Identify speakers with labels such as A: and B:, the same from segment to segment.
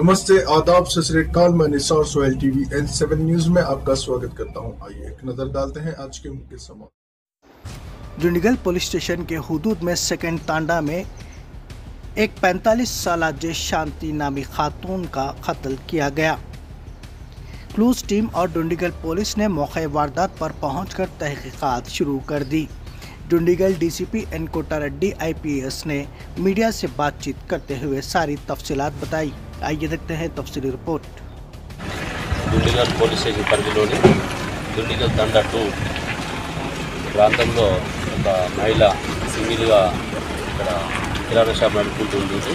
A: नमस्ते, आदाब, सत श्री अकाल। मैं Nisar Sohail TV N7 news में आपका स्वागत करता हूं। आइए एक नजर डालते हैं आज के मुख्य समाचार।
B: जुंडीगल पुलिस स्टेशन के हुदूद में सेकंड तांडा में एक 45 साल जे शांति नामी खातून का कत्ल किया गया। क्लूज टीम और जुंडीगल पुलिस ने मौके वारदात पर पहुंचकर तहकीकात शुरू कर दी। जुंडीगल डीसीपी एन कोटारेड्डी IPS ने मीडिया से बातचीत करते हुए सारी तफसीलात बताई। आइए देखते हैं तफसीली रिपोर्ट।
C: जुंडीगल पुलिस स्टेशन పరిధిలోని जुंडीगल తండా 2 ప్రాంతంలో ఒక మహిళ సింగిల్గా ఇక్కడ కిరాణా షాప్ నడుపుకుంటుంది.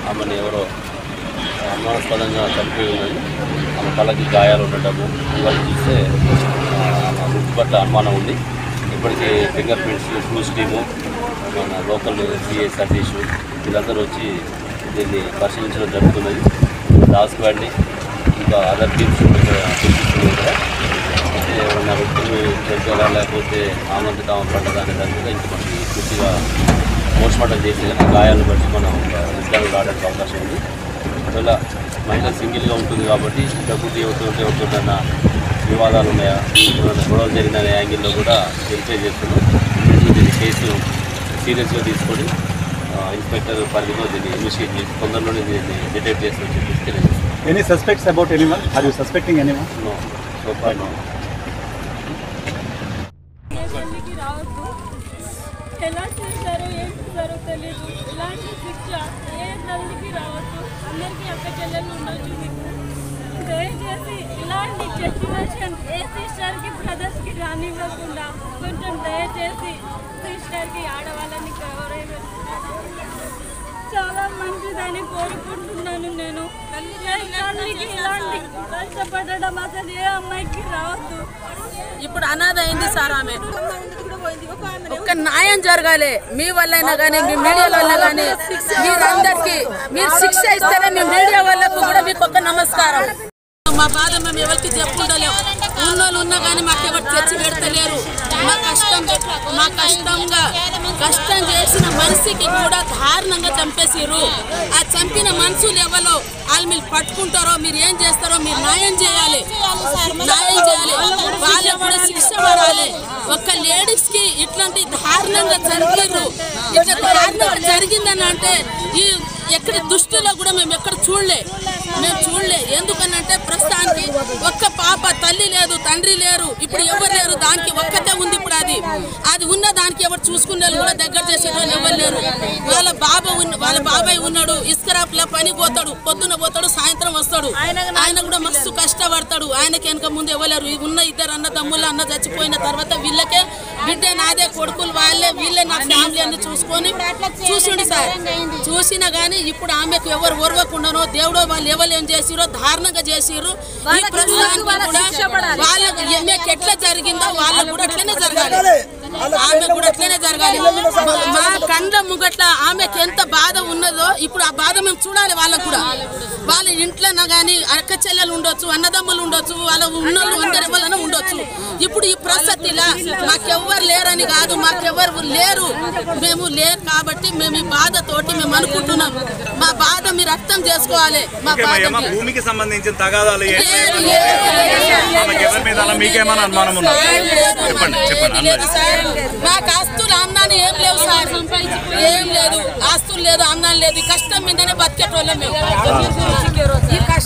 C: ఆమెను ఎవరో అనుమానాస్పదంగా చనిపోయి ఉన్నది. ఆమె తలకి గాయాలు ఉండటము ఇవన్నీ చూస్తే ముక్కు పట్ల అనుమానం ఉంది. ఇప్పటికీ ఫింగర్ ప్రింట్స్ క్లూస్ టీము మన లోకల్ సిఐ సతీష్ వీళ్ళందరూ వచ్చి దీన్ని పరిశీలించడం జరుగుతున్నది. డాగ్ స్క్వాడ్ని ఇంకా అదర్ టీమ్స్ కూడా ఏమన్నా వ్యక్తులు చనిపోయారా లేకపోతే ఆమంతటా పడ్డదా అనే దాని మీద ఇంకా మనకి పూర్తిగా పోస్ట్మార్టం చేసి గాయాలను బట్టి మనం నిర్ధారణ రావడానికి అవకాశం ఉంది. ఒకవేళ మహిళ సింగిల్గా ఉంటుంది కాబట్టి డబ్బులు ఎవరితోటన్న వివాదాలు ఉన్నాయా, ఏమైనా గొడవలు జరిగిన యాంగిల్లో కూడా వెరిఫై చేస్తున్నాం. దీన్ని కేసు సీరియస్గా తీసుకొని ఇన్స్పెక్టర్ పరిధిలో దీన్ని ఇన్వెస్టిగేట్ చేసి తొందరలోనే దీన్ని డిటెక్ట్ చేస్తామని చెప్పి తెలియజేస్తాం.
D: Any suspects about anyone? Are you suspecting anyone?
C: No, so far no.
E: ఎలా చేశారో ఏం చేశారో తెలియదు. ఇలాంటి శిక్ష ఏ తల్లికి రావద్దు. అందరికీ అక్క చెల్లెలు ఉండొచ్చు. మీకు దయచేసి ఇలాంటి జడ్జిమెంట్ ఏ సిస్టర్కి బ్రదర్స్కి రానివ్వకుండా కొంచెం దయచేసి సిస్టర్కి ఆడవాళ్ళని గౌరవం చాలా మంచిదని కోరుకుంటున్నాను. నేను తల్లికి ఇలాంటి కష్టపడడం అసలు ఏ అమ్మాయికి రావద్దు.
F: ఇప్పుడు అనాథ అయింది సార్. ఆమె ఒక్క న్యాయం జరగాలి. మీ వల్లైనా కానీ మీ మీడియా వల్ల కానీ మీరందరికీ మీరు శిక్ష ఇస్తేనే మీ మీడియా వాళ్ళకు కూడా మీకు ఒక నమస్కారం. మా బాధ మేము ఎవరికి చెప్పుకుంటలేము. ఉన్నోళ్ళు ఉన్నా కానీ మాకు ఎవరు తెచ్చి పెడతలేరు. కష్టం చేసిన మనిషికి కూడా దారుణంగా చంపేసిర్రు. ఆ చంపిన మనుషులు ఎవరో వాళ్ళు మీరు పట్టుకుంటారో మీరు ఏం చేస్తారో మీరు న్యాయం చేయాలి. వాళ్ళకు కూడా శిక్ష పడాలి. ఒక్క లేడీస్ కి ఇట్లాంటి దారుణంగా చనిపోయారు. ఇట్లా దారుణంగా జరిగిందని అంటే ఈ ఎక్కడి దృష్టిలో కూడా మేము ఎక్కడ చూడలే. ఎందుకనంటే ప్రస్తుతానికి ఒక్క పాప, తల్లి లేదు, తండ్రి లేరు, ఇప్పుడు ఎవరు లేరు. దానికి ఒక్కతే ఉంది. ఇప్పుడు అది ఉన్న దానికి ఎవరు చూసుకునే కూడా దగ్గర చేసే వాళ్ళు ఎవరు లేరు. వాళ్ళ బాబాయ్ ఉన్నాడు. ఇస్కరాప్లా పని పోతాడు, పొద్దున పోతాడు, సాయంత్రం వస్తాడు. ఆయన కూడా మస్తు కష్టపడతాడు. ఆయనకి వెనక ముందు ఎవరు ఉన్న ఇద్దరు అన్నదమ్ములు అన్న చచ్చిపోయిన తర్వాత వీళ్ళకే బిడ్డ నాదే, కొడుకులు వీళ్ళే నా ఫ్యామిలీ అన్ని చూసిండు సార్. చూసినా కానీ ఇప్పుడు ఆమెకు ఎవరు ఓర్వకుండానో దేవుడో వాళ్ళు ఎవరు ఏం చేసిరో దారుణంగా చేసిర్రు. ఈ ప్రస్తుతానికి కూడా వాళ్ళకు ఎమ్మెకి ఎట్లా జరిగిందో వాళ్ళకు కూడా అట్లనే జరగాలి. ఆమె కూడా అట్లనే జరగాలి. మా కండ్ల ముంగట్ల ఆమెకి ఎంత బాధ ఉన్నదో ఇప్పుడు ఆ బాధ మేము చూడాలి. వాళ్ళకు కూడా వాళ్ళ ఇంట్లోనా కానీ అక్క చెల్లెలు ఉండొచ్చు, అన్నదమ్ములు ఉండొచ్చు, వాళ్ళ ఉన్నోళ్ళు అందరి వలన ఉండొచ్చు. ఇప్పుడు ఈ పరిస్థితిలా మాకెవ్వరు లేరని కాదు, మాకెవ్వరు లేరు, మేము లేరు కాబట్టి మేము ఈ బాధతోటి మేము అనుకుంటున్నాం. మా బాధ మీరు అర్థం చేసుకోవాలి. మా
D: భూమికి సంబంధించిన తగాదాలు
F: మాకు ఆస్తులు అమ్నాన్ని ఏం లేవు సార్. ఏం లేదు, ఆస్తులు లేదు, అమ్నాన్ని లేదు. కష్టం మీదనే బతికేటోళ్ళం మేము. ఈ కష్టం